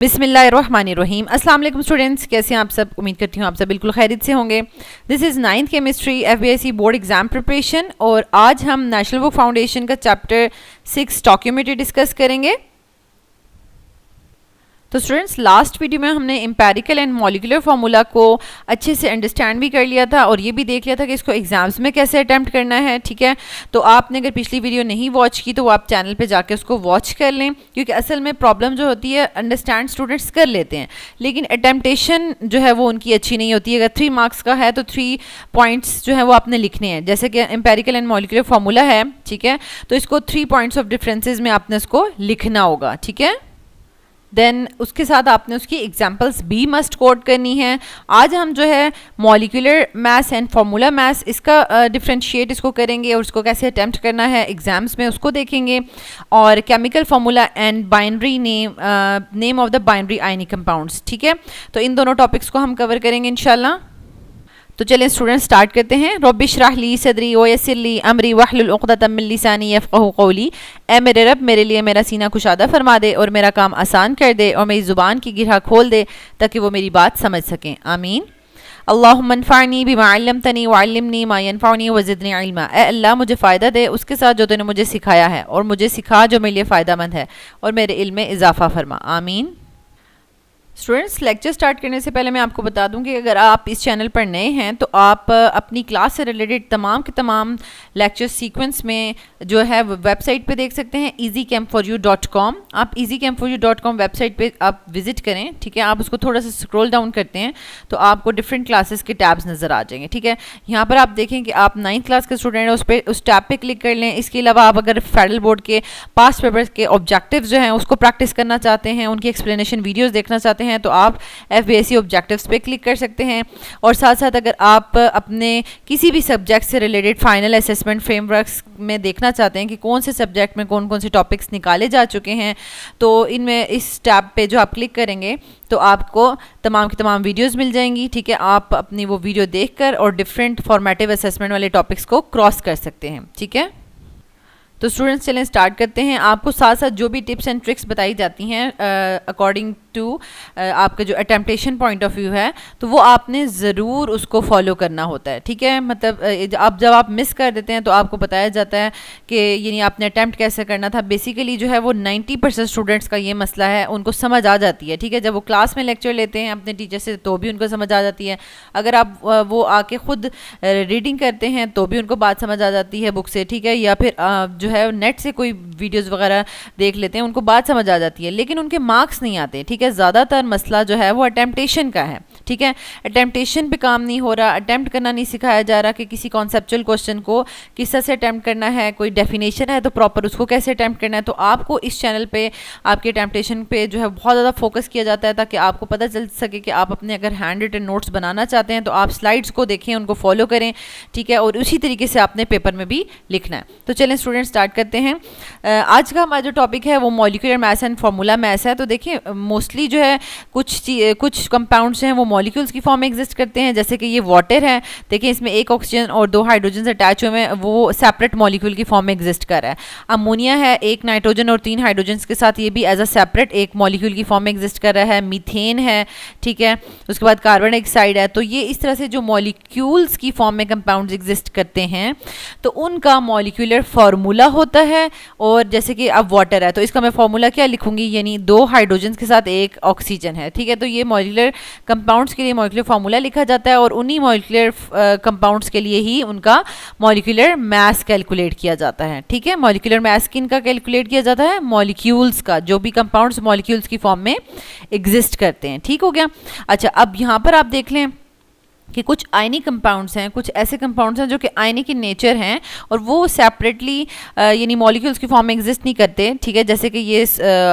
बिस्मिल्लाहिर्रहमानिर्रहीम। अस्सलाम वालेकुम स्टूडेंट्स, कैसे हैं आप सब। उम्मीद करती हूँ आप सब बिल्कुल खैरियत से होंगे। This is 9th chemistry FBIC board exam preparation और आज हम नेशनल बुक फाउंडेशन का चैप्टर 6 स्टोइकियोमेट्री डिस्कस करेंगे। तो स्टूडेंट्स, लास्ट वीडियो में हमने एम्पेरिकल एंड मॉलिक्यूलर फार्मूला को अच्छे से अंडरस्टैंड भी कर लिया था और ये भी देख लिया था कि इसको एग्जाम्स में कैसे अटैम्प्ट करना है। ठीक है, तो आपने अगर पिछली वीडियो नहीं वॉच की तो वो आप चैनल पे जाके उसको वॉच कर लें, क्योंकि असल में प्रॉब्लम जो होती है अंडरस्टैंड स्टूडेंट्स कर लेते हैं लेकिन अटैम्प्टेशन जो है वो उनकी अच्छी नहीं होती है। अगर 3 मार्क्स का है तो 3 पॉइंट्स जो है वो आपने लिखने हैं, जैसे कि एम्पेरिकल एंड मॉलिक्यूलर फार्मूला है। ठीक है, तो इसको 3 पॉइंट्स ऑफ डिफरेंसेस में आपने इसको लिखना होगा। ठीक है, देन उसके साथ आपने उसकी एग्जाम्पल्स भी मस्ट कोट करनी है। आज हम जो है molecular maths and formula maths इसका डिफ्रेंशिएट इसको करेंगे और उसको कैसे अटैम्प्ट करना है एग्जाम्स में उसको देखेंगे। और chemical formula and binary name of the binary ionic compounds. ठीक है, तो इन दोनों टॉपिक्स को हम कवर करेंगे इंशाल्लाह। तो चलिए स्टूडेंट स्टार्ट करते हैं। रब्बि इश्रह ली सदरी व यस्सिर ली अमरी वहलुल उक़दतम मिन लिसानी यफ़क़हू क़ौली। ए मेरे रब, मेरे लिए मेरा सीना कुशादा फरमा दे और मेरा काम आसान कर दे और मेरी ज़ुबान की गिरह खोल दे ताकि वो मेरी बात समझ सकें। आमीन। अल्लाहुम्मा अन्फ़अनी बिमा अल्लमतनी व अल्लिमनी मा यनफ़अनी व ज़िदनी इल्मा। ए अल्लाह, मुझे फ़ायदा दे उसके साथ जो तूने मुझे सिखाया है और मुझे सिखा जो मेरे लिए फ़ायदामंद है और मेरे इल्म में इजाफ़ा फरमा। आमीन। स्टूडेंट्स, लेक्चर स्टार्ट करने से पहले मैं आपको बता दूं कि अगर आप इस चैनल पर नए हैं तो आप अपनी क्लास से रिलेटेड तमाम के तमाम लेक्चर सीक्वेंस में जो है वेबसाइट पे देख सकते हैं easycamforyou.com। आप easycamforyou.com वेबसाइट पे आप विजिट करें। ठीक है, आप उसको थोड़ा सा स्क्रॉल डाउन करते हैं तो आपको डिफरेंट क्लासेस के टैब्स नज़र आ जाएंगे। ठीक है, यहाँ पर आप देखें कि आप 9th क्लास के स्टूडेंट हैं, उस टैब पर क्लिक कर लें। इसके अलावा आप अगर फेडरल बोर्ड के पास्ट पेपर्स के ऑब्जेक्टिव्स जो हैं उसको प्रैक्टिस करना चाहते हैं, उनकी एक्सप्लेनेशन वीडियोज़ देखना चाहते हैं तो आप FBIC ऑब्जेक्टिव्स पे क्लिक कर सकते हैं। और साथ साथ अगर आप अपने किसी भी सब्जेक्ट से रिलेटेड फाइनल असेसमेंट फ्रेमवर्क्स में देखना चाहते हैं कि कौन से सब्जेक्ट में कौन कौन से टॉपिक्स निकाले जा चुके हैं तो इनमें इस टैब पे जो आप क्लिक करेंगे तो आपको तमाम की तमाम वीडियोस मिल जाएंगी। ठीक है, आप अपनी वो वीडियो देखकर और डिफरेंट फॉर्मेटिव असेसमेंट वाले टॉपिक्स को क्रॉस कर सकते हैं। ठीक है, तो स्टूडेंट्स चलें स्टार्ट करते हैं। आपको साथ साथ जो भी टिप्स एंड ट्रिक्स बताई जाती हैं अकॉर्डिंग टू आपका जो अटेम्प्टेशन पॉइंट ऑफ व्यू है तो वो आपने ज़रूर उसको फॉलो करना होता है। ठीक है, मतलब आप जब आप मिस कर देते हैं तो आपको बताया जाता है कि यानी आपने अटैम्प्ट कैसे करना था। बेसिकली जो है वो 90% स्टूडेंट्स का ये मसला है, उनको समझ आ जाती है। ठीक है, जब वो क्लास में लेक्चर लेते हैं अपने टीचर से तो भी उनको समझ आ जाती है। अगर आप वो आके ख़ुद रीडिंग करते हैं तो भी उनको बात समझ आ जाती है बुक से। ठीक है, या फिर जो है नेट से कोई वीडियोस वगैरह देख लेते हैं उनको बात समझ आ जाती है लेकिन उनके मार्क्स नहीं आते। ठीक है, ज़्यादातर मसला जो है वो अटेम्प्टेशन का है। ठीक है, अटेम्प्टेशन पे काम नहीं हो रहा, अटेम्प्ट करना नहीं सिखाया जा रहा कि किसी कॉन्सेप्चुअल क्वेश्चन को किस तरह से अटेम्प्ट करना है, कोई डेफिनेशन है तो प्रॉपर उसको कैसे अटेम्प्ट करना है। तो आपको इस चैनल पे आपके अटेम्प्टेशन पे जो है बहुत ज़्यादा फोकस किया जाता है ताकि आपको पता चल सके कि आप अपने अगर हैंड रिटन नोट्स बनाना चाहते हैं तो आप स्लाइड्स को देखें, उनको फॉलो करें। ठीक है, और उसी तरीके से आपने पेपर में भी लिखना है। तो चलें स्टूडेंट स्टार्ट करते हैं। आज का हमारा जो टॉपिक है वो molecular maths and formula maths है। तो देखिए मोस्टली जो है कुछ कंपाउंड्स हैं वो मॉलिक्यूल्स की फॉर्म में एग्जिस्ट करते हैं, जैसे कि ये वाटर है। देखिए इसमें एक ऑक्सीजन और 2 हाइड्रोजन अटैच हुए हैं, वो सेपरेट मॉलिक्यूल की फॉर्म में एग्जिस्ट कर रहा है। अमोनिया है, 1 नाइट्रोजन और 3 हाइड्रोजन के साथ, ये भी एज अ सेपरेट एक मॉलिक्यूल की फॉर्म में एग्जिस्ट कर रहा है। मीथेन है, ठीक है, उसके बाद कार्बन डाइऑक्साइड है। तो ये इस तरह से जो मॉलिक्यूल्स की फॉर्म में कंपाउंड्स एग्जिस्ट करते हैं तो उनका मॉलिक्यूलर फार्मूला होता है। और जैसे कि अब वाटर है तो इसका मैं फार्मूला क्या लिखूंगी, यानी 2 हाइड्रोजन के साथ 1 ऑक्सीजन है। ठीक है, तो ये मॉलिक्यूलर कंपाउंड्स के लिए मॉलिक्यूलर फार्मूला लिखा जाता है और उन्हीं मॉलिक्यूलर कंपाउंड्स के लिए ही उनका मॉलिक्यूलर मास कैलकुलेट किया जाता है। ठीक है, मॉलिक्यूलर मास किनका कैलकुलेट किया जाता है, मॉलिक्यूल्स का, जो भी कंपाउंड्स मॉलिक्यूल्स की फॉर्म में एग्जिस्ट करते हैं। ठीक हो गया। अच्छा, अब यहाँ पर आप देख लें कि कुछ आयनिक कंपाउंड्स हैं, कुछ ऐसे कंपाउंड्स हैं जो कि आयनिक इन नेचर हैं और वो सेपरेटली यानी मॉलिक्यूल्स की फॉर्म में एग्जिस्ट नहीं करते। ठीक है, जैसे कि ये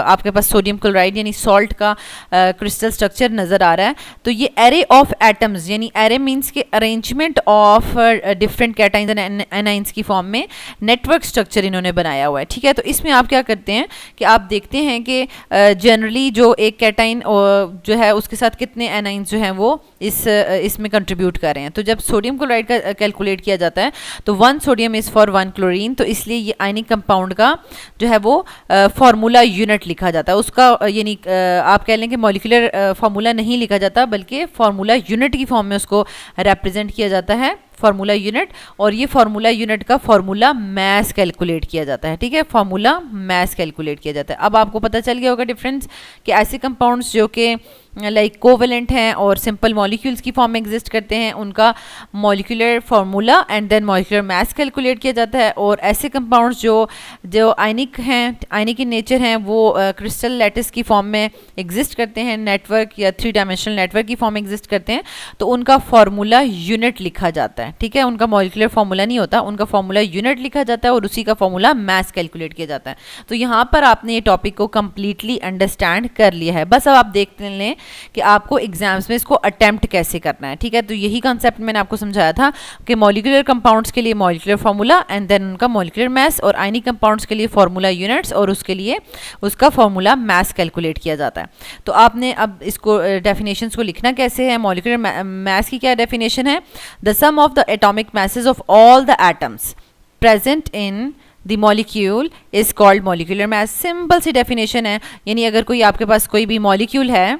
आपके पास सोडियम क्लोराइड यानी सॉल्ट का क्रिस्टल स्ट्रक्चर नज़र आ रहा है। तो ये एरे ऑफ एटम्स, यानी एरे मींस के arrangement of different cations and anions की फॉर्म में नेटवर्क स्ट्रक्चर इन्होंने बनाया हुआ है। ठीक है, तो इसमें आप क्या करते हैं कि आप देखते हैं कि जनरली जो एक कैटाइन जो है उसके साथ कितने एनाइंस जो हैं वो इसमें कंट्रीब्यूट कर रहे हैं। तो जब सोडियम क्लोराइड का कैलकुलेट किया जाता है तो 1 सोडियम इज़ फॉर 1 क्लोरीन, तो इसलिए ये आयनिक कंपाउंड का जो है वो फार्मूला यूनिट लिखा जाता है। उसका यानी आप कह लें कि मॉलिक्यूलर फार्मूला नहीं लिखा जाता बल्कि फार्मूला यूनिट की फॉर्म में उसको रिप्रेजेंट किया जाता है, फार्मूला यूनिट। और ये फार्मूला यूनिट का फार्मूला मैस कैलकुलेट किया जाता है, ठीक है, फार्मूला मैस कैलकुलेट किया जाता है। अब आपको पता चल गया होगा डिफरेंस कि ऐसे कंपाउंड्स जो कि लाइक कोवेलेंट हैं और सिंपल मॉलिक्यूल्स की फॉर्म में एग्जिस्ट करते हैं उनका molecular formula and then molecular mass calculate किया जाता है। और ऐसे कंपाउंड्स जो आयनिक हैं, आयनिक इन नेचर हैं, वो क्रिस्टल लैटिस की फॉर्म में एग्जिस्ट करते हैं, नेटवर्क या 3 डायमेंशनल नेटवर्क की फॉर्म में एग्जिस्ट करते हैं, तो उनका फार्मूला यूनिट लिखा जाता है, ठीक है। उनका मॉलिक्यूलर फार्मूला नहीं होता, उनका फार्मूला यूनिट लिखा जाता है और उसी का फार्मूला मैस कैलकुलेट किया जाता है। तो यहाँ पर आपने ये टॉपिक को कंप्लीटली अंडरस्टैंड कर लिया है। बस अब आप देख लें कि आपको एग्जाम्स में इसको अटेम्प्ट कैसे करना है, ठीक है। तो यही कॉन्सेप्ट मैंने आपको समझाया था कि मॉलिक्यूलर कंपाउंड्स के लिए मॉलिक्यूलर फार्मूला एंड देन उनका मॉलिक्यूलर मैस, और आयनिक कंपाउंड्स के लिए फार्मूला यूनिट्स और उसके लिए उसका फार्मूला मैस कैलकुलेट किया जाता है। तो आपने अब इसको डेफिनेशंस को लिखना कैसे है। मॉलिक्यूलर मैस की क्या डेफिनेशन है? The sum of the atomic masses of all the atoms present in the molecule is called molecular mass. Simple सी डेफिनेशन है, यानी अगर कोई आपके पास कोई भी मॉलिक्यूल है,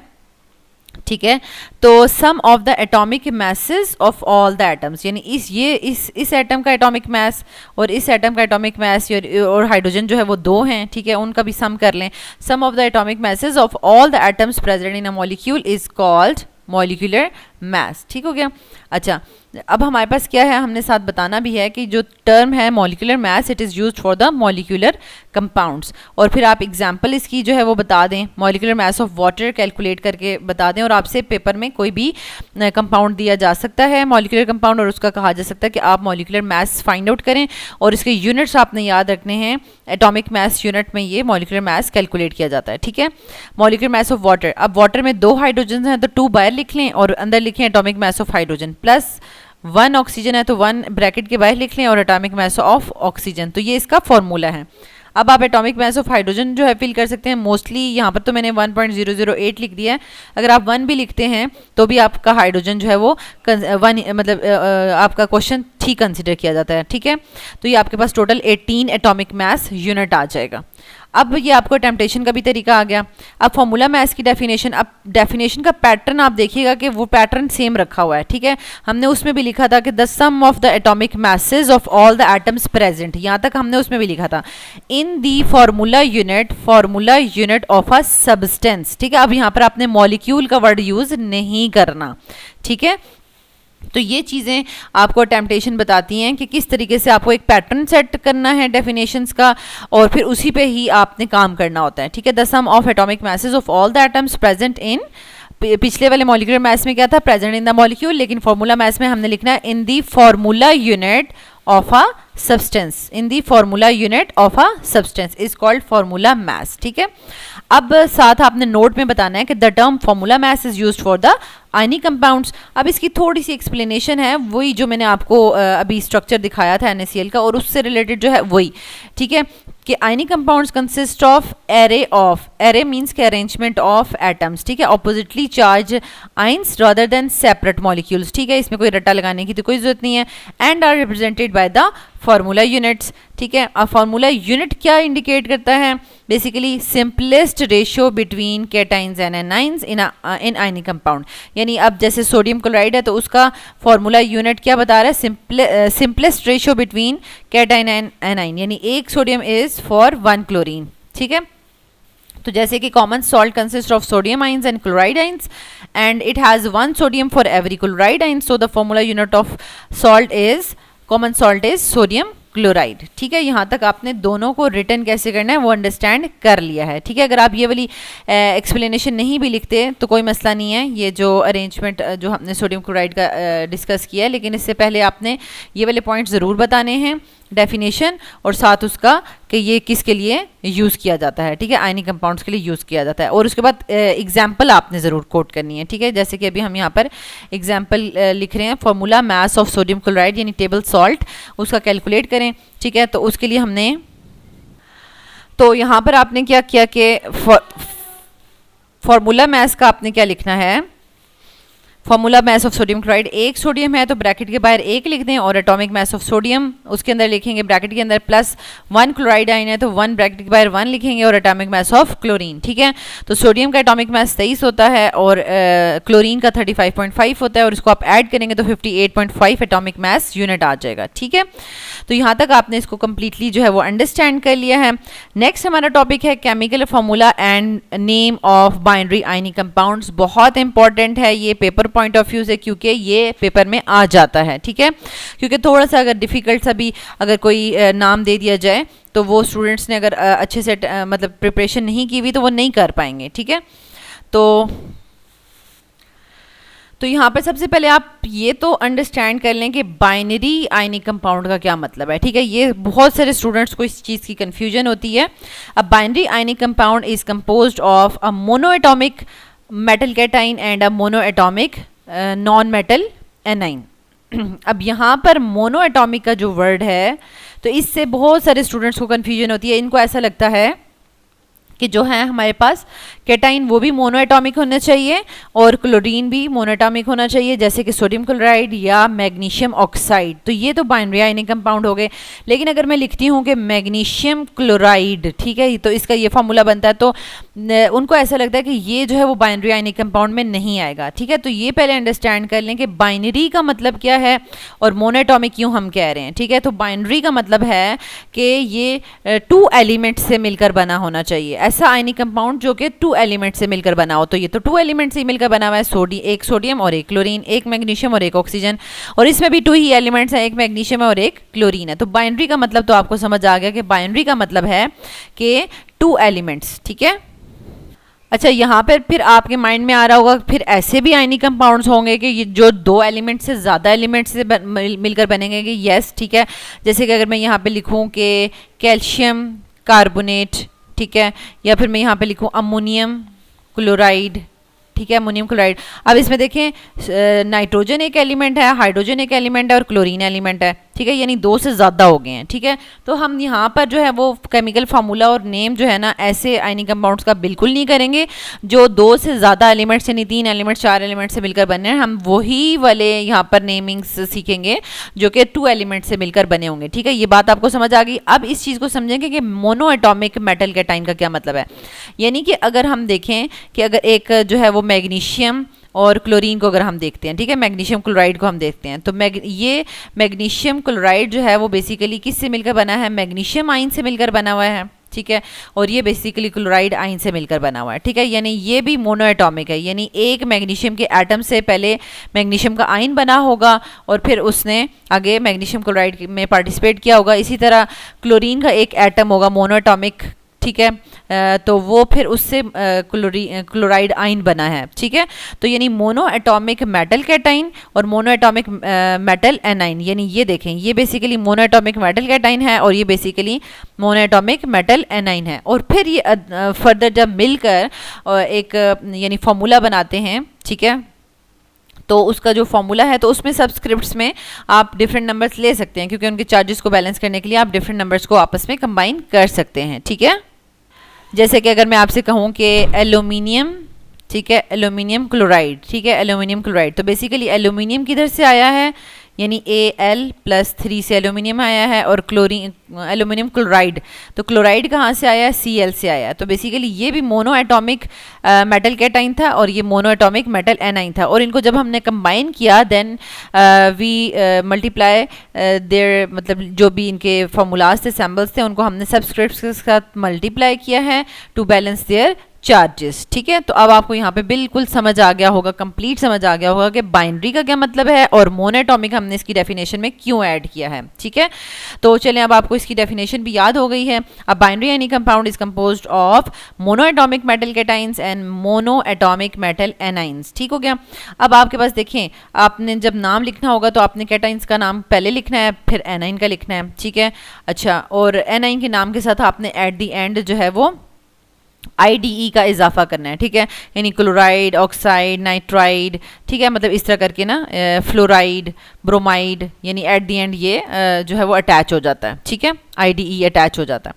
ठीक है, तो sum of the atomic masses of all the atoms, यानी इस एटम का एटॉमिक मैस और इस एटम का एटॉमिक मैस और हाइड्रोजन जो है वो 2 हैं, ठीक है, उनका भी सम कर लें। Sum of the atomic masses of all the atoms present in a molecule is called molecular mass, ठीक हो गया। अच्छा, अब हमारे पास क्या है, हमने साथ बताना भी है कि जो टर्म है molecular mass, it is used for the molecular compounds. और फिर आप एग्जांपल इसकी जो है वो बता दें, molecular mass of water calculate करके बता दें, और आपसे पेपर में कोई भी कंपाउंड दिया जा सकता है मॉलिक्यूलर कंपाउंड, और उसका कहा जा सकता है कि आप मॉलिक्यूलर मैस फाइंड आउट करें, और इसके यूनिट्स आपने याद रखने हैं। एटॉमिक मैस यूनिट में ये मॉलिक्यूलर मैस कैलकुलेट किया जाता है, ठीक है। मॉलिक्यूलर मैस ऑफ वाटर, अब वाटर में 2 हाइड्रोजन हैं तो 2 बाहर लिख लें और अंदर लिखें atomic mass of hydrogen, plus 1 oxygen है तो 1 ब्रैकेट के बाहर लिख लें और एटॉमिक मैस ऑफ ऑक्सीजन। तो ये इसका फॉर्मूला है। अब आप एटॉमिक मैस ऑफ हाइड्रोजन जो है फिल कर सकते हैं। मोस्टली यहाँ पर तो मैंने 1.008 लिख दिया है, अगर आप 1 भी लिखते हैं तो भी आपका हाइड्रोजन जो है वो 1 मतलब आपका क्वेश्चन ठीक कंसिडर किया जाता है, ठीक है। तो ये आपके पास टोटल 18 एटॉमिक मैस यूनिट आ जाएगा। अब ये आपको टेम्पटेशन का भी तरीका आ गया। अब फॉर्मूला मैस की डेफिनेशन, अब डेफिनेशन का पैटर्न आप देखिएगा कि वो पैटर्न सेम रखा हुआ है, ठीक है। हमने उसमें भी लिखा था कि the sum of the atomic masses of all the atoms present, यहाँ तक हमने उसमें भी लिखा था in the formula unit of a substance, ठीक है। अब यहाँ पर आपने मॉलिक्यूल का वर्ड यूज नहीं करना, ठीक है। तो ये चीज़ें आपको टेम्पटेशन बताती हैं कि किस तरीके से आपको एक पैटर्न सेट करना है डेफिनेशंस का, और फिर उसी पे ही आपने काम करना होता है, ठीक है। The sum of atomic masses of all the atoms present in, पिछले वाले मॉलिक्यूलर मैस में क्या था, प्रेजेंट इन द मॉलिक्यूल, लेकिन फार्मूला मैस में हमने लिखना है in the formula unit of a substance, in the formula unit of a substance is called formula mass, ठीक है। अब साथ आपने नोट में बताना है कि the term formula mass is used for the ionic compounds. अब इसकी थोड़ी सी एक्सप्लेनेशन है, वही जो मैंने आपको अभी स्ट्रक्चर दिखाया था NaCl का, और उससे रिलेटेड जो है वही, ठीक है, कि ionic compounds consist of array means के अरेंजमेंट ऑफ एटम्स, ठीक है, oppositely charge ions rather than separate molecules, ठीक है। इसमें कोई रट्टा लगाने की तो कोई जरूरत नहीं है। And are represented by the formula units, ठीक है। अब फार्मूला यूनिट क्या इंडिकेट करता है? Basically simplest ratio between cations and anions in ionic compound, यानी अब जैसे सोडियम क्लोराइड है तो उसका फार्मूला यूनिट क्या बता रहा है? Simplest ratio between cation and A9, यानी 1 सोडियम इज फॉर 1 क्लोरीन, ठीक है। तो जैसे कि common salt consist of sodium ions and chloride ions and it has 1 sodium for every chloride ions, so the formula unit of salt is, common salt is sodium chloride, ठीक है। यहाँ तक आपने दोनों को रिटर्न कैसे करना है वो अंडरस्टैंड कर लिया है, ठीक है। अगर आप ये वाली एक्सप्लेनेशन नहीं भी लिखते तो कोई मसला नहीं है, ये जो अरेंजमेंट जो हमने सोडियम क्लोराइड का डिस्कस किया है, लेकिन इससे पहले आपने ये वाले पॉइंट ज़रूर बताने हैं, डेफिनेशन और साथ उसका कि ये किसके लिए यूज़ किया जाता है, ठीक है, आयनिक कंपाउंड्स के लिए यूज़ किया जाता है। और उसके बाद एग्जाम्पल आपने ज़रूर कोट करनी है, ठीक है। जैसे कि अभी हम यहाँ पर एग्जाम्पल लिख रहे हैं, formula mass of sodium chloride यानी टेबल सॉल्ट, उसका कैलकुलेट करें, ठीक है। तो उसके लिए हमने, तो यहाँ पर आपने क्या किया कि फार्मूला मैस का आपने क्या लिखना है, formula mass of sodium chloride, एक सोडियम है तो ब्रैकेट के बाहर एक लिख दें, और एटॉमिक मास ऑफ सोडियम उसके अंदर लिखेंगे ब्रैकेट के अंदर प्लस 1 क्लोराइड आइन है तो 1 ब्रैकेट के बाहर 1 लिखेंगे, और एटॉमिक मास ऑफ क्लोरीन। ठीक है, तो सोडियम का एटॉमिक मास 23 होता है और क्लोरीन का 35.5 होता है, और इसको आप ऐड करेंगे तो 58.5 एटॉमिक मास यूनिट आ जाएगा। ठीक है, तो यहाँ तक आपने इसको कम्प्लीटली जो है वो अंडरस्टैंड कर लिया है। नेक्स्ट हमारा टॉपिक है chemical formula and name of binary ionic compounds. बहुत इंपॉर्टेंट है ये पेपर पॉइंट ऑफ व्यू से, क्योंकि ये पेपर में आ जाता है। ठीक है, क्योंकि थोड़ा सा अगर डिफ़िकल्ट सा भी अगर कोई नाम दे दिया जाए तो वो स्टूडेंट्स ने अगर अच्छे से मतलब प्रिपरेशन नहीं की हुई तो वो नहीं कर पाएंगे। ठीक है, तो यहाँ पर सबसे पहले आप ये तो अंडरस्टैंड कर लें कि बाइनरी आयनिक कंपाउंड का क्या मतलब है। ठीक है, ये बहुत सारे स्टूडेंट्स को इस चीज़ की कन्फ्यूजन होती है। A binary ionic compound is composed of a mono atomic metal cation and a mono atomic non metal A9. अब यहाँ पर मोनो एटॉमिक का जो वर्ड है तो इससे बहुत सारे स्टूडेंट्स को कन्फ्यूजन होती है। इनको ऐसा लगता है कि जो है हमारे पास कैटाइन वो भी मोनो एटॉमिक होना चाहिए और क्लोरीन भी मोनो एटॉमिक होना चाहिए, जैसे कि सोडियम क्लोराइड या मैग्नीशियम ऑक्साइड। तो ये तो बाइनरी आयनिक कंपाउंड हो गए। लेकिन अगर मैं लिखती हूँ कि मैग्नीशियम क्लोराइड, ठीक है, तो इसका ये फार्मूला बनता है, तो उनको ऐसा लगता है कि ये जो है वो बाइनरी आयनिक कंपाउंड में नहीं आएगा। ठीक है, तो ये पहले अंडरस्टैंड कर लें कि बाइनरी का मतलब क्या है और मोनो एटॉमिक क्यों हम कह रहे हैं। ठीक है, तो बाइनरी का मतलब है कि ये 2 एलिमेंट से मिलकर बना होना चाहिए, ऐसा आयनिक कंपाउंड जो कि 2 एलिमेंट से मिलकर बना हो। तो ये तो 2 एलिमेंट से मिलकर बना हुआ है, एक सोडियम और एक क्लोरीन, एक मैग्नीशियम और एक ऑक्सीजन, और इसमें भी 2 ही एलिमेंट्स हैं, एक मैग्नीशियम है और एक क्लोरीन है। तो बाइनरी का मतलब तो आपको समझ आ गया कि बाइनरी का मतलब है कि 2 एलिमेंट्स। ठीक है, अच्छा, यहाँ पर फिर आपके माइंड में आ रहा होगा फिर ऐसे भी आयनिक कंपाउंड्स होंगे कि ये जो 2 एलिमेंट से ज़्यादा एलिमेंट से मिलकर बनेंगे कि यस। ठीक है, जैसे कि अगर मैं यहाँ पे लिखूँ कि कैल्शियम कार्बोनेट, ठीक है, या फिर मैं यहाँ पे लिखूँ अमोनियम क्लोराइड। ठीक है, अमोनियम क्लोराइड। अब इसमें देखें नाइट्रोजन एक एलिमेंट है, हाइड्रोजन एक एलिमेंट है और क्लोरीन एलिमेंट है। ठीक है, यानी 2 से ज़्यादा हो गए हैं। ठीक है, तो हम यहाँ पर जो है वो केमिकल फार्मूला और नेम जो है ना ऐसे आयनिक कंपाउंड्स का बिल्कुल नहीं करेंगे जो 2 से ज़्यादा एलिमेंट्स यानी 3 एलिमेंट्स 4 एलिमेंट से मिलकर बने हैं। हम वही वाले यहाँ पर नेमिंग्स सीखेंगे जो कि 2 एलिमेंट से मिलकर बने होंगे। ठीक है, ये बात आपको समझ आ गई। अब इस चीज़ को समझेंगे कि मोनो एटॉमिक मेटल कैटाइन का क्या मतलब है। यानी कि अगर हम देखें कि अगर एक जो है वो मैग्नीशियम और क्लोरीन को अगर हम देखते हैं, ठीक है, मैग्नीशियम क्लोराइड को हम देखते हैं, तो ये मैग्नीशियम क्लोराइड जो है वो बेसिकली किससे मिलकर बना है, मैग्नीशियम आयन से मिलकर बना हुआ है। ठीक है, और ये बेसिकली क्लोराइड आयन से मिलकर बना हुआ है। ठीक है, यानी ये भी मोनो एटॉमिक है, यानी एक मैग्नीशियम के एटम से पहले मैग्नीशियम का आयन बना होगा और फिर उसने आगे मैग्नीशियम क्लोराइड में पार्टिसिपेट किया होगा। इसी तरह क्लोरीन का एक एटम होगा मोनो एटॉमिक, ठीक है, तो वो फिर उससे क्लोराइड आयन बना है। ठीक है, तो यानी मोनो एटॉमिक मेटल कैटाइन और मोनो एटॉमिक मेटल एनाइन, यानी ये देखें ये basically mono atomic metal cation है और ये basically mono atomic metal A9 है। और फिर ये फर्दर जब मिलकर एक यानी फॉर्मूला बनाते हैं, ठीक है, तो उसका जो फॉर्मूला है तो उसमें सब्सक्रिप्ट्स में आप डिफरेंट नंबर्स ले सकते हैं, क्योंकि उनके चार्जेस को बैलेंस करने के लिए आप डिफरेंट नंबर्स को आपस में कंबाइन कर सकते हैं। ठीक है, जैसे कि अगर मैं आपसे कहूँ कि एल्यूमिनियम, ठीक है, एल्यूमिनियम क्लोराइड, ठीक है, एल्यूमिनियम क्लोराइड, तो बेसिकली एल्यूमिनियम किधर से आया है, यानी Al+3 से एल्यूमिनियम आया है, और क्लोरीन एल्यूमिनियम क्लोराइड, तो क्लोराइड कहाँ से आया है, Cl से आया है। तो बेसिकली ये भी मोनो एटॉमिक मेटल कैटाइन था और ये मोनो एटॉमिक मेटल एनाइन था, और इनको जब हमने कंबाइन किया देन वी मल्टीप्लाई देयर, मतलब जो भी इनके फार्मूलाज थे, सैम्बल्स थे, उनको हमने सब्सक्रिप्ट्स के साथ मल्टीप्लाई किया है टू बैलेंस देयर चार्जेस। ठीक है, तो अब आपको यहाँ पे बिल्कुल समझ आ गया होगा, कंप्लीट समझ आ गया होगा कि बाइनरी का क्या मतलब है और मोनोएटॉमिक हमने इसकी डेफिनेशन में क्यों ऐड किया है। ठीक है, तो चलें अब आपको इसकी डेफिनेशन भी याद हो गई है। अब binary any compound is composed of monoatomic metal cations and monoatomic metal anions. ठीक हो गया। अब आपके पास देखें, आपने जब नाम लिखना होगा तो आपने कैटाइंस का नाम पहले लिखना है, फिर एनाइन का लिखना है। ठीक है, अच्छा, और एनाइन के नाम के साथ आपने एट द एंड जो है वो IDE का इजाफा करना है। ठीक है, यानी क्लोराइड, ऑक्साइड, नाइट्राइड, ठीक है, मतलब इस तरह करके ना फ्लोराइड, ब्रोमाइड, यानी एट द एंड ये जो है वो अटैच हो जाता है। ठीक है, IDE अटैच हो जाता है।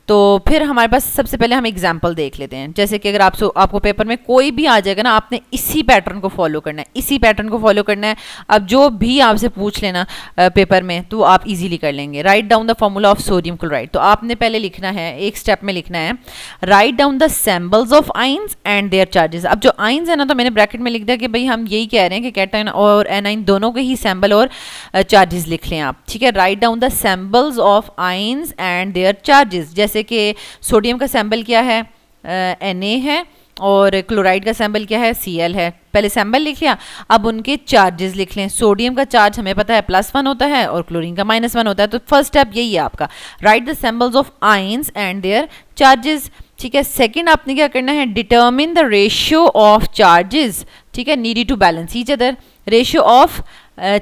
तो फिर हमारे पास सबसे पहले हम एग्जाम्पल देख लेते हैं। जैसे कि अगर आपको पेपर में कोई भी आ जाएगा ना, आपने इसी पैटर्न को फॉलो करना है, इसी पैटर्न को फॉलो करना है। अब जो भी आपसे पूछ लेना पेपर में तो आप इजीली कर लेंगे। Right down the formula of sodium chloride, तो आपने पहले लिखना है, एक स्टेप में लिखना है write down the symbols of ions and their charges. अब जो आयंस है ना, तो मैंने ब्रैकेट में लिख दिया कि भाई हम यही कह रहे हैं कि कैटायन और एनाइन दोनों के ही सिंबल और चार्जेस लिख लें आप, ठीक है। Write down the symbols of ions and their charges. जैसे कि सोडियम का सिंबल क्या है, Na है, और क्लोराइड का सिंबल क्या है, Cl है। पहले सिंबल लिख लिया, अब उनके चार्जेस लिख लें। सोडियम का चार्ज हमें पता है +1 होता है और क्लोरीन का -1 होता है। तो फर्स्ट स्टेप यही है आपका, write the symbols of ions and their charges, ठीक है। सेकंड आपने क्या करना है, determine the ratio of charges, ठीक है, needed to balance each other. Ratio of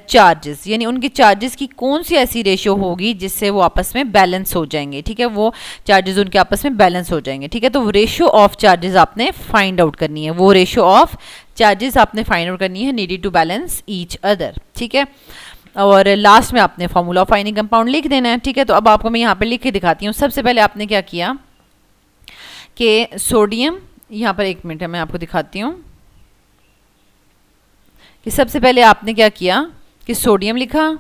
charges यानी उनके चार्जेस की कौन सी ऐसी रेशियो होगी जिससे वो आपस में बैलेंस हो जाएंगे, ठीक है, वो चार्जेस उनके आपस में बैलेंस हो जाएंगे, ठीक है। तो रेशियो ऑफ चार्जेस आपने फाइंड आउट करनी है, वो रेशियो ऑफ चार्जेस आपने फाइंड आउट करनी है, needed to balance each other, ठीक है। और लास्ट में आपने फॉर्मूला ऑफ आयनिक कंपाउंड लिख देना है, ठीक है। तो अब आपको मैं यहाँ पे लिख के दिखाती हूँ। सबसे पहले आपने क्या किया कि सोडियम, यहाँ पर एक मिनट है मैं आपको दिखाती हूँ कि सबसे पहले आपने क्या किया कि सोडियम लिखा,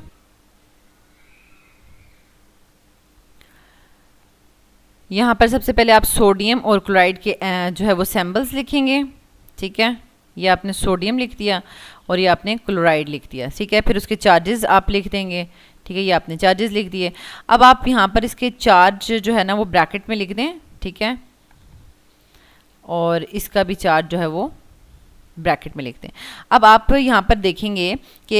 यहाँ पर सबसे पहले आप सोडियम और क्लोराइड के जो है वो सिंबल्स लिखेंगे, ठीक है। ये आपने सोडियम लिख दिया और ये आपने क्लोराइड लिख दिया, ठीक है। फिर उसके चार्जेस आप लिख देंगे, ठीक है, ये आपने चार्जेस लिख दिए। अब आप यहाँ पर इसके चार्ज जो है ना वो ब्रैकेट में लिख दें, ठीक है, और इसका भी चार्ज जो है वो ब्रैकेट में लिखते हैं। अब आप यहाँ पर देखेंगे कि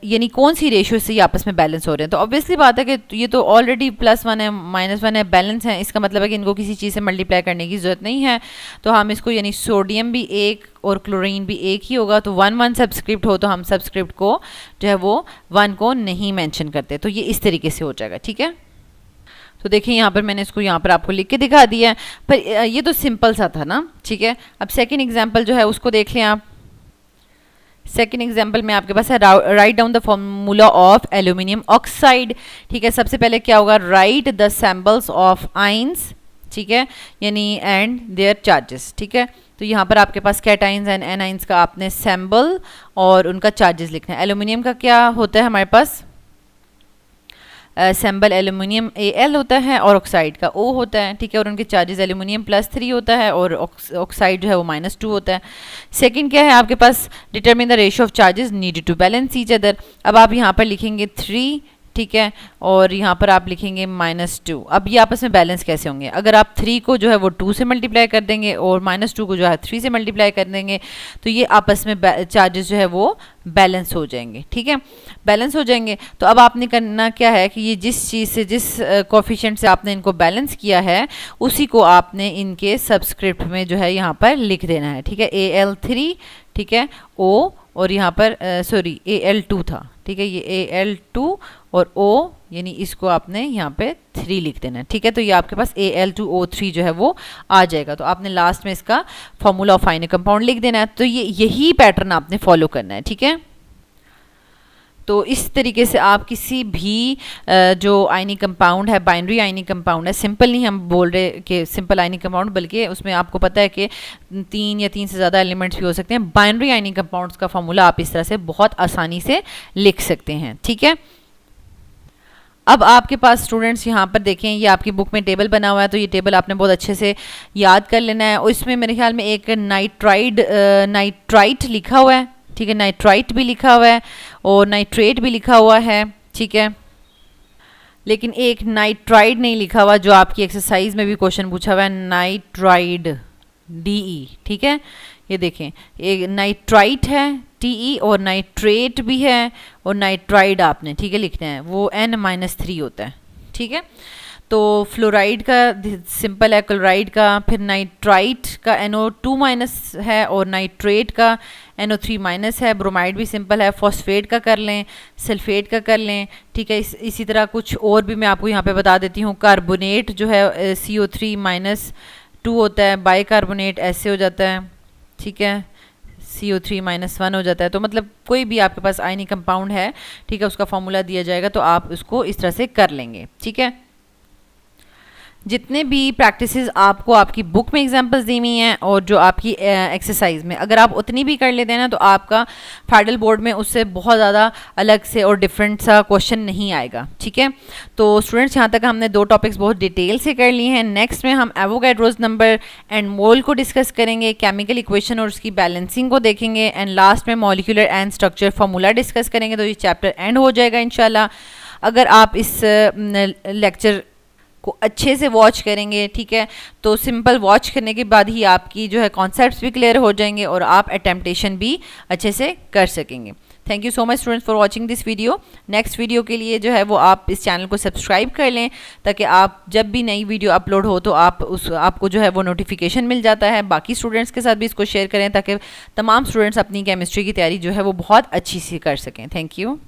यानी कौन सी रेशियो से ये आपस में बैलेंस हो रहे हैं। तो ऑब्वियसली बात है कि ये तो ऑलरेडी +1 है -1 है, बैलेंस है, इसका मतलब है कि इनको किसी चीज़ से मल्टीप्लाई करने की ज़रूरत नहीं है। तो हम इसको यानी सोडियम भी 1 और क्लोरीन भी 1 ही होगा, तो 1 सब्सक्रिप्ट हो तो हम सब्सक्रिप्ट को जो है वो 1 को नहीं मेंशन करते। तो ये इस तरीके से हो जाएगा, ठीक है। तो देखिए यहाँ पर मैंने इसको यहाँ पर आपको लिख के दिखा दिया है, पर ये तो सिंपल सा था ना, ठीक है। अब सेकंड एग्जांपल जो है उसको देख लें आप। सेकंड एग्जांपल में आपके पास है write down the formula of aluminium oxide, ठीक है। सबसे पहले क्या होगा, right the symbols of ions, ठीक है, यानी एंड देयर चार्जेस, ठीक है। तो यहाँ पर आपके पास कैटाइंस एंड एनाइंस का आपने सिंबल और उनका चार्जेस लिखना है। एल्यूमिनियम का क्या होता है हमारे पास, सिंबल एल्यूमिनियम Al होता है और ऑक्साइड का O होता है, ठीक है, और उनके चार्जेस एल्यूमिनियम +3 होता है और ऑक्साइड जो है वो -2 होता है। सेकंड क्या है आपके पास, determine the ratio of charges needed to balance each other. अब आप यहाँ पर लिखेंगे 3, ठीक है, और यहाँ पर आप लिखेंगे -2। अब ये आपस में बैलेंस कैसे होंगे, अगर आप 3 को जो है वो 2 से मल्टीप्लाई कर देंगे और -2 को जो है 3 से मल्टीप्लाई कर देंगे, तो ये आपस में चार्जेस जो है वो बैलेंस हो जाएंगे, ठीक है, बैलेंस हो जाएंगे। तो अब आपने करना क्या है कि ये जिस चीज़ से, जिस कोफिशिएंट से आपने इनको बैलेंस किया है, उसी को आपने इनके सब्सक्रिप्ट में जो है यहाँ पर लिख देना है, ठीक है। Al3, ठीक है, O, और यहाँ पर सॉरी Al2 था, ठीक है, ये Al2 और O यानी इसको आपने यहाँ पे 3 लिख देना है, ठीक है। तो ये आपके पास Al2O3 जो है वो आ जाएगा। तो आपने लास्ट में इसका फॉर्मूला ऑफ आयनिक कंपाउंड लिख देना है। तो ये यही पैटर्न आपने फॉलो करना है, ठीक है। तो इस तरीके से आप किसी भी जो आयनिक कंपाउंड है, बाइनरी आयनिक कंपाउंड है, सिंपल नहीं हम बोल रहे कि सिंपल आयनिक कंपाउंड, बल्कि उसमें आपको पता है कि 3 या 3 से ज़्यादा एलिमेंट्स भी हो सकते हैं। बाइनरी आयनिक कंपाउंड्स का फॉर्मूला आप इस तरह से बहुत आसानी से लिख सकते हैं, ठीक है। अब आपके पास स्टूडेंट्स यहाँ पर देखें, ये आपकी बुक में टेबल बना हुआ है, तो ये टेबल आपने बहुत अच्छे से याद कर लेना है। और इसमें मेरे ख्याल में एक नाइट्राइट लिखा हुआ है, ठीक है, नाइट्राइट भी लिखा हुआ है और नाइट्रेट भी लिखा हुआ है, ठीक है, लेकिन एक नाइट्राइड नहीं लिखा हुआ जो आपकी एक्सरसाइज में भी क्वेश्चन पूछा हुआ है, नाइट्राइड DE, ठीक है। ये देखें, एक नाइट्राइट है TE और नाइट्रेट भी है और नाइट्राइड आपने, ठीक है, लिखना है, वो N-3 होता है, ठीक है। तो फ्लोराइड का सिंपल है, क्लोराइड का, फिर नाइट्राइट का NO2- है और नाइट्रेट का NO3- है। ब्रोमाइड भी सिंपल है, फॉस्फेट का कर लें, सल्फेट का कर लें, ठीक है। इसी तरह कुछ और भी मैं आपको यहाँ पे बता देती हूँ। कार्बोनेट जो है CO3-2 होता है, बाइकार्बोनेट ऐसे हो जाता है, ठीक है, CO3-1 हो जाता है। तो मतलब कोई भी आपके पास आयनिक कंपाउंड है, ठीक है, उसका फॉर्मूला दिया जाएगा तो आप उसको इस तरह से कर लेंगे, ठीक है। जितने भी प्रैक्टिसेस आपको आपकी बुक में एग्जांपल्स दी हुई हैं और जो आपकी एक्सरसाइज में, अगर आप उतनी भी कर लेते हैं ना तो आपका फाइनल बोर्ड में उससे बहुत ज़्यादा अलग से और डिफरेंट सा क्वेश्चन नहीं आएगा। ठीक है, तो स्टूडेंट्स यहाँ तक हमने 2 टॉपिक्स बहुत डिटेल से कर लिए हैं। नेक्स्ट में हम एवोगैड्रोस नंबर एंड मोल को डिस्कस करेंगे, केमिकल इक्वेशन और उसकी बैलेंसिंग को देखेंगे, एंड लास्ट में molecular and structure formula discuss करेंगे। तो ये चैप्टर एंड हो जाएगा इंशाल्लाह। अगर आप इस लेक्चर को अच्छे से वॉच करेंगे, ठीक है, तो सिंपल वॉच करने के बाद ही आपकी जो है कॉन्सेप्ट्स भी क्लियर हो जाएंगे और आप अटेम्प्टेशन भी अच्छे से कर सकेंगे। Thank you so much students for watching this video. Next video के लिए जो है वो आप इस चैनल को सब्सक्राइब कर लें ताकि आप जब भी नई वीडियो अपलोड हो तो आपको जो है वो नोटिफिकेशन मिल जाता है। बाकी स्टूडेंट्स के साथ भी इसको शेयर करें ताकि तमाम स्टूडेंट्स अपनी केमिस्ट्री की तैयारी जो है वो बहुत अच्छी से कर सकें। Thank you.